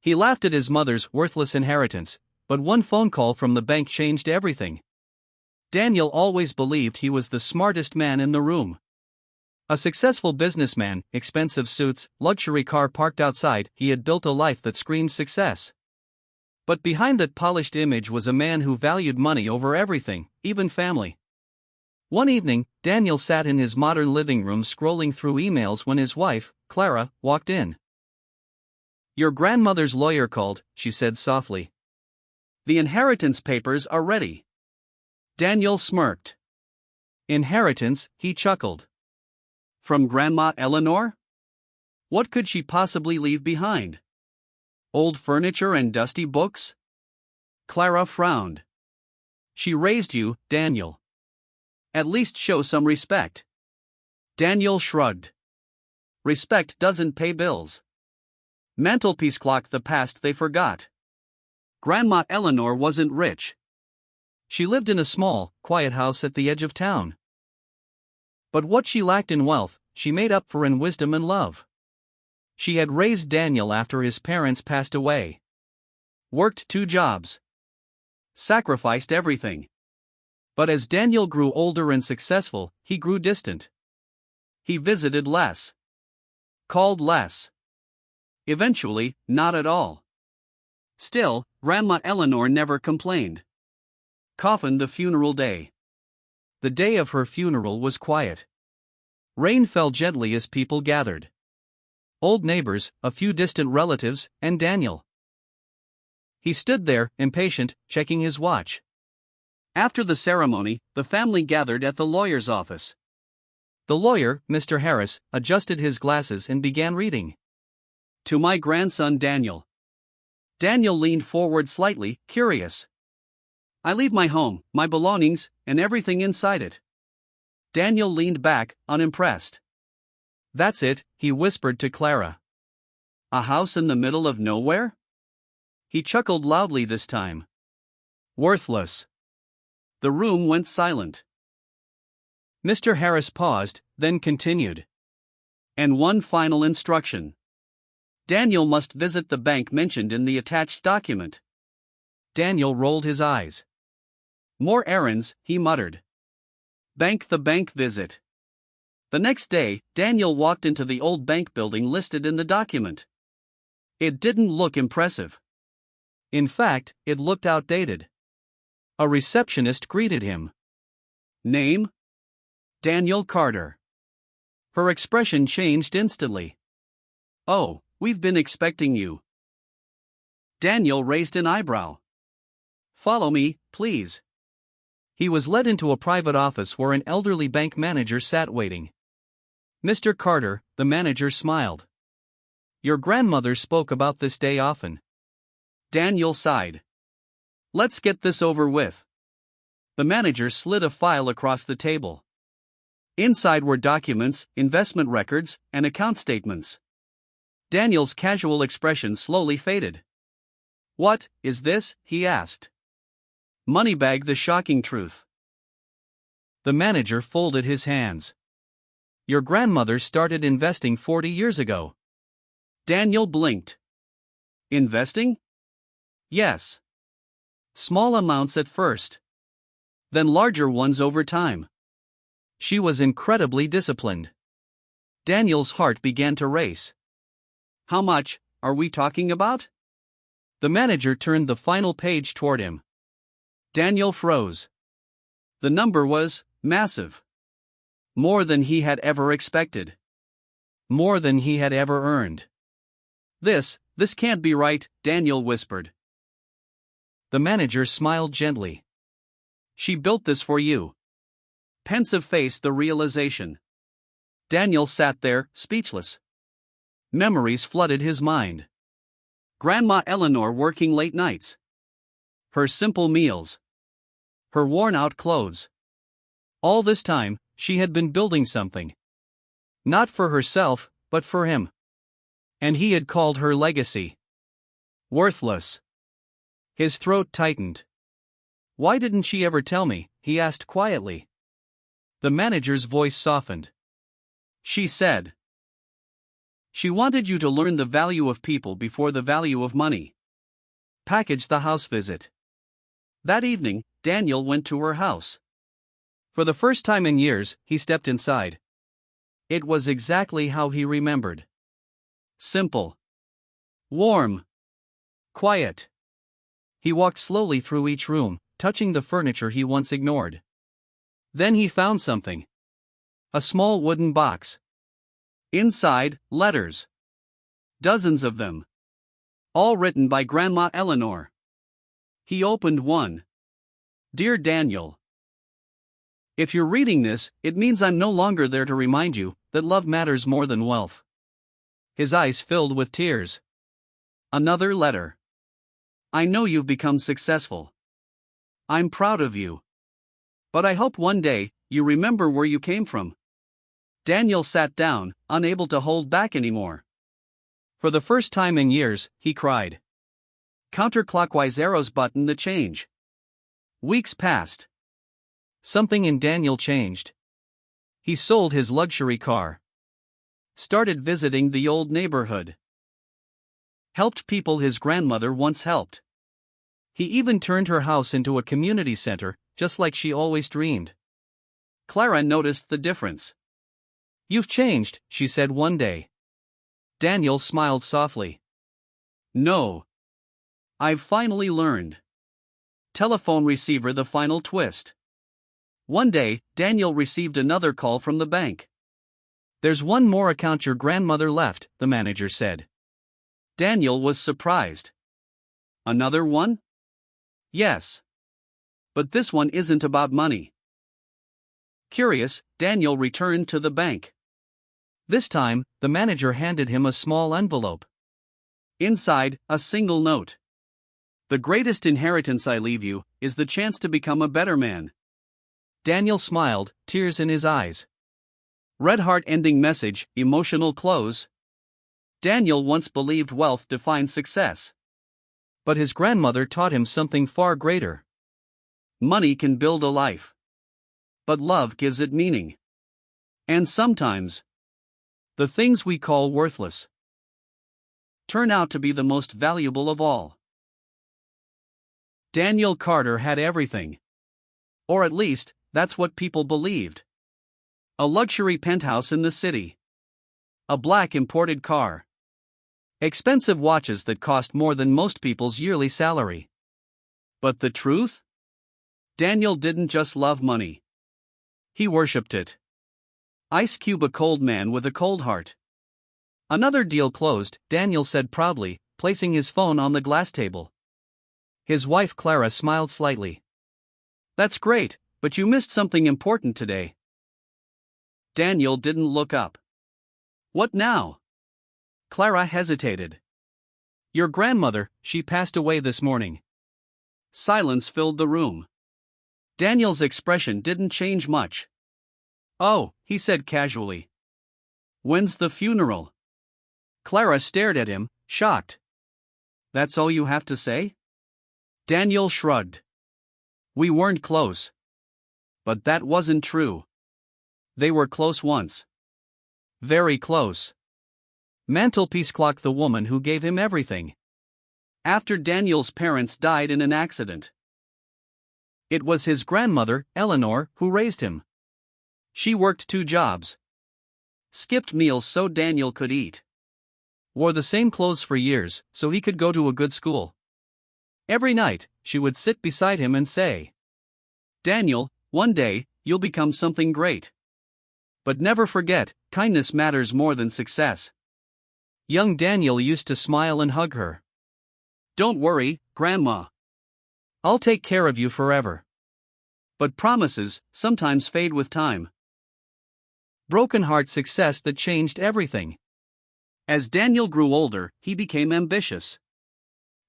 He laughed at his mother's worthless inheritance, but one phone call from the bank changed everything. Daniel always believed he was the smartest man in the room. A successful businessman, expensive suits, luxury car parked outside, he had built a life that screamed success. But behind that polished image was a man who valued money over everything, even family. One evening, Daniel sat in his modern living room scrolling through emails when his wife, Clara, walked in. "Your grandmother's lawyer called," she said softly. "The inheritance papers are ready." Daniel smirked. Inheritance, he chuckled. From Grandma Eleanor? What could she possibly leave behind? Old furniture and dusty books? Clara frowned. "She raised you, Daniel. At least show some respect." Daniel shrugged. "Respect doesn't pay bills." Mantelpiece clock, the past they forgot. Grandma Eleanor wasn't rich. She lived in a small, quiet house at the edge of town. But what she lacked in wealth, she made up for in wisdom and love. She had raised Daniel after his parents passed away. Worked 2 jobs. Sacrificed everything. But as Daniel grew older and successful, he grew distant. He visited less. Called less. Eventually, not at all. Still, Grandma Eleanor never complained. Coffin the funeral day. The day of her funeral was quiet. Rain fell gently as people gathered. Old neighbors, a few distant relatives, and Daniel. He stood there, impatient, checking his watch. After the ceremony, the family gathered at the lawyer's office. The lawyer, Mr. Harris, adjusted his glasses and began reading. "To my grandson Daniel." Daniel leaned forward slightly, curious. "I leave my home, my belongings, and everything inside it." Daniel leaned back, unimpressed. "That's it," he whispered to Clara. "A house in the middle of nowhere?" He chuckled loudly this time. "Worthless." The room went silent. Mr. Harris paused, then continued. "And one final instruction. Daniel must visit the bank mentioned in the attached document." Daniel rolled his eyes. "More errands," he muttered. The bank visit." The next day, Daniel walked into the old bank building listed in the document. It didn't look impressive. In fact, it looked outdated. A receptionist greeted him. "Name? Daniel Carter." Her expression changed instantly. "Oh, we've been expecting you." Daniel raised an eyebrow. "Follow me, please." He was led into a private office where an elderly bank manager sat waiting. "Mr. Carter," the manager smiled. "Your grandmother spoke about this day often." Daniel sighed. "Let's get this over with." The manager slid a file across the table. Inside were documents, investment records, and account statements. Daniel's casual expression slowly faded. "What is this?" he asked. "Moneybag, the shocking truth." The manager folded his hands. "Your grandmother started investing 40 years ago." Daniel blinked. "Investing?" "Yes. Small amounts at first. Then larger ones over time. She was incredibly disciplined." Daniel's heart began to race. "How much are we talking about?" The manager turned the final page toward him. Daniel froze. The number was massive. More than he had ever expected. More than he had ever earned. This can't be right," Daniel whispered. The manager smiled gently. "She built this for you." Pensive faced the realization. Daniel sat there, speechless. Memories flooded his mind. Grandma Eleanor working late nights. Her simple meals. Her worn-out clothes. All this time, she had been building something. Not for herself, but for him. And he had called her legacy. Worthless. His throat tightened. "Why didn't she ever tell me?" he asked quietly. The manager's voice softened. "She said She wanted you to learn the value of people before the value of money. Package the house visit. That evening, Daniel went to her house. For the first time in years, he stepped inside. It was exactly how he remembered. Simple. Warm. Quiet. He walked slowly through each room, touching the furniture he once ignored. Then he found something. A small wooden box. Inside, letters. Dozens of them. All written by Grandma Eleanor. He opened one. Dear Daniel. If you're reading this, it means I'm no longer there to remind you that love matters more than wealth. His eyes filled with tears. Another letter. I know you've become successful. I'm proud of you. But I hope one day, you remember where you came from. Daniel sat down, unable to hold back anymore. For the first time in years, he cried. Counterclockwise arrows button the change. Weeks passed. Something in Daniel changed. He sold his luxury car. Started visiting the old neighborhood. Helped people his grandmother once helped. He even turned her house into a community center, just like she always dreamed. Clara noticed the difference. You've changed, she said one day. Daniel smiled softly. No. I've finally learned. Telephone receiver the final twist. One day, Daniel received another call from the bank. There's one more account your grandmother left, the manager said. Daniel was surprised. Another one? Yes. But this one isn't about money. Curious, Daniel returned to the bank. This time, the manager handed him a small envelope. Inside, a single note. The greatest inheritance I leave you is the chance to become a better man. Daniel smiled, tears in his eyes. Red heart ending message, emotional close. Daniel once believed wealth defined success. But his grandmother taught him something far greater. Money can build a life. But love gives it meaning. And sometimes, the things we call worthless turn out to be the most valuable of all. Daniel Carter had everything. Or at least, that's what people believed. A luxury penthouse in the city. A black imported car. Expensive watches that cost more than most people's yearly salary. But the truth? Daniel didn't just love money. He worshipped it. Ice Cube, a cold man with a cold heart. Another deal closed, Daniel said proudly, placing his phone on the glass table. His wife Clara smiled slightly. That's great, but you missed something important today. Daniel didn't look up. What now? Clara hesitated. Your grandmother, she passed away this morning. Silence filled the room. Daniel's expression didn't change much. Oh, he said casually. When's the funeral? Clara stared at him, shocked. That's all you have to say? Daniel shrugged. We weren't close. But that wasn't true. They were close once. Very close. Mantelpiece clock, the woman who gave him everything. After Daniel's parents died in an accident. It was his grandmother, Eleanor, who raised him. She worked 2 jobs. Skipped meals so Daniel could eat. Wore the same clothes for years so he could go to a good school. Every night, she would sit beside him and say, Daniel, one day, you'll become something great. But never forget, kindness matters more than success. Young Daniel used to smile and hug her. Don't worry, Grandma. I'll take care of you forever. But promises sometimes fade with time. Broken heart success that changed everything. As Daniel grew older, he became ambitious.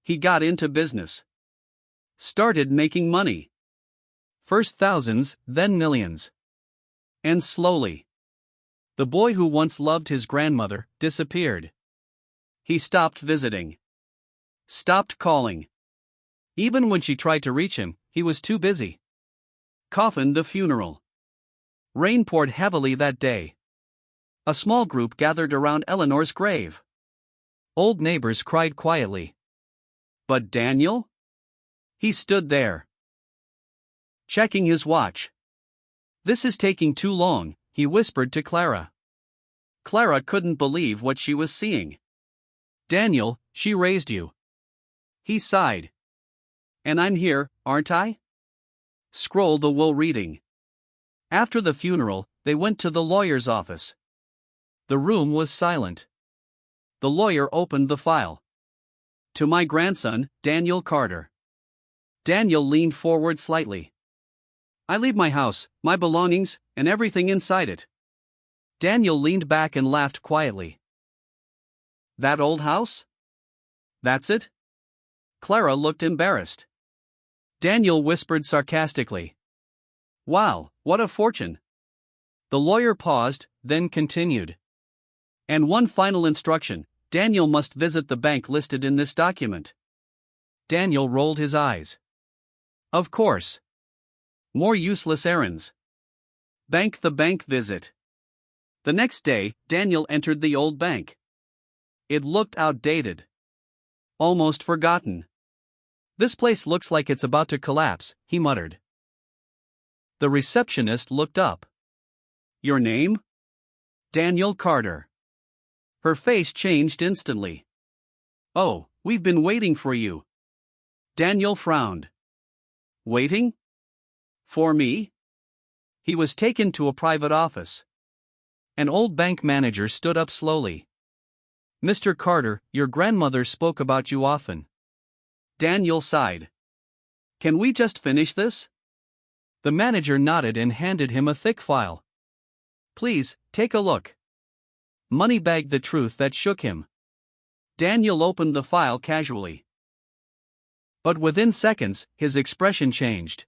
He got into business. Started making money. First thousands, then millions. And slowly, the boy who once loved his grandmother disappeared. He stopped visiting. Stopped calling. Even when she tried to reach him, he was too busy. Coffined the funeral. Rain poured heavily that day. A small group gathered around Eleanor's grave. Old neighbors cried quietly. But Daniel? He stood there, checking his watch. This is taking too long, he whispered to Clara. Clara couldn't believe what she was seeing. Daniel, she raised you. He sighed. And I'm here, aren't I? Scroll the will reading. After the funeral, they went to the lawyer's office. The room was silent. The lawyer opened the file. To my grandson, Daniel Carter. Daniel leaned forward slightly. I leave my house, my belongings, and everything inside it. Daniel leaned back and laughed quietly. That old house? That's it? Clara looked embarrassed. Daniel whispered sarcastically. Wow, what a fortune. The lawyer paused, then continued. And one final instruction, Daniel must visit the bank listed in this document. Daniel rolled his eyes. Of course. More useless errands. The bank visit. The next day, Daniel entered the old bank. It looked outdated. Almost forgotten. This place looks like it's about to collapse, he muttered. The receptionist looked up. Your name? Daniel Carter. Her face changed instantly. Oh, we've been waiting for you. Daniel frowned. Waiting? For me? He was taken to a private office. An old bank manager stood up slowly. Mr. Carter, your grandmother spoke about you often. Daniel sighed. Can we just finish this? The manager nodded and handed him a thick file. Please, take a look. Money bagged the truth that shook him. Daniel opened the file casually. But within seconds, his expression changed.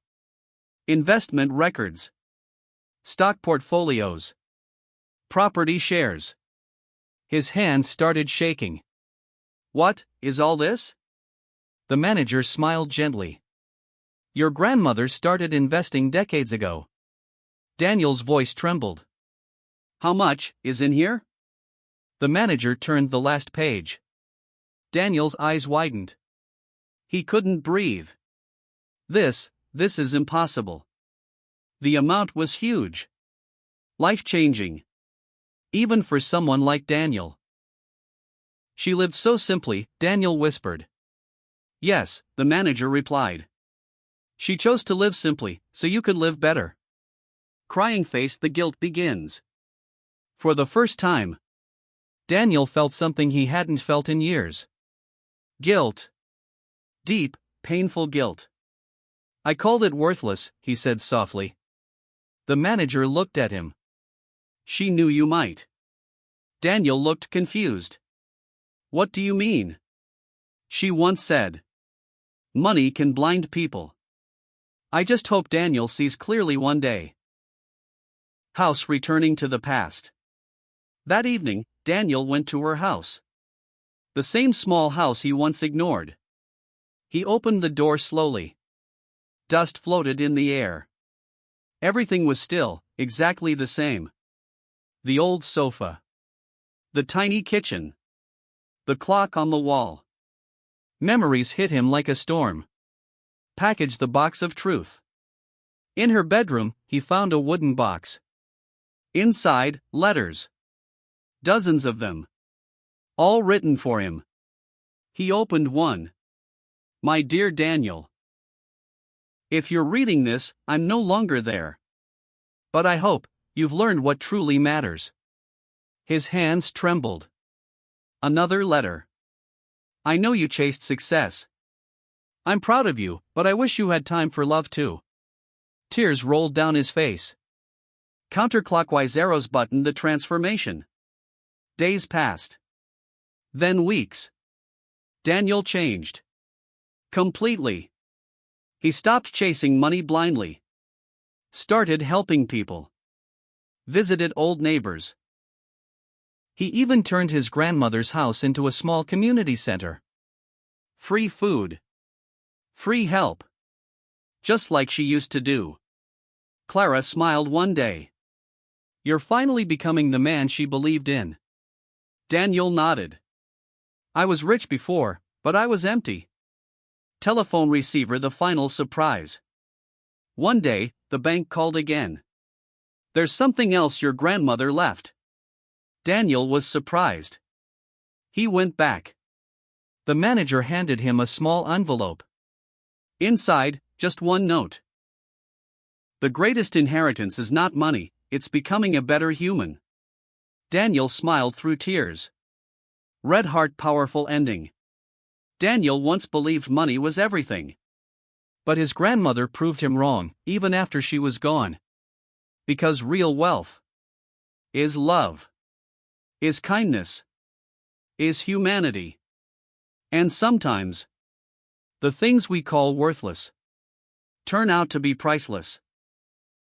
Investment records. Stock portfolios. Property shares. His hands started shaking. What is all this? The manager smiled gently. Your grandmother started investing decades ago. Daniel's voice trembled. How much is in here? The manager turned the last page. Daniel's eyes widened. He couldn't breathe. This is impossible. The amount was huge. Life-changing. Even for someone like Daniel. She lived so simply, Daniel whispered. Yes, the manager replied. She chose to live simply, so you could live better. Crying face, the guilt begins. For the first time, Daniel felt something he hadn't felt in years. Guilt. Deep, painful guilt. I called it worthless, he said softly. The manager looked at him. She knew you might. Daniel looked confused. What do you mean? She once said. Money can blind people. I just hope Daniel sees clearly one day. House returning to the past. That evening, Daniel went to her house. The same small house he once ignored. He opened the door slowly. Dust floated in the air. Everything was still, exactly the same. The old sofa. The tiny kitchen. The clock on the wall. Memories hit him like a storm. Package the box of truth. In her bedroom, he found a wooden box. Inside, letters. Dozens of them. All written for him. He opened one. My dear Daniel. If you're reading this, I'm no longer there. But I hope you've learned what truly matters. His hands trembled. Another letter. I know you chased success. I'm proud of you, but I wish you had time for love too. Tears rolled down his face. Counterclockwise arrows buttoned the transformation. Days passed. Then weeks. Daniel changed. Completely. He stopped chasing money blindly. Started helping people. Visited old neighbors. He even turned his grandmother's house into a small community center. Free food. Free help. Just like she used to do. Clara smiled one day. You're finally becoming the man she believed in. Daniel nodded. I was rich before, but I was empty. Telephone receiver. The final surprise. One day, the bank called again. There's something else your grandmother left. Daniel was surprised. He went back. The manager handed him a small envelope. Inside, just one note. The greatest inheritance is not money, it's becoming a better human. Daniel smiled through tears. Red heart. Powerful ending. Daniel once believed money was everything. But his grandmother proved him wrong, even after she was gone. Because real wealth is love, is kindness, is humanity. And sometimes, the things we call worthless turn out to be priceless.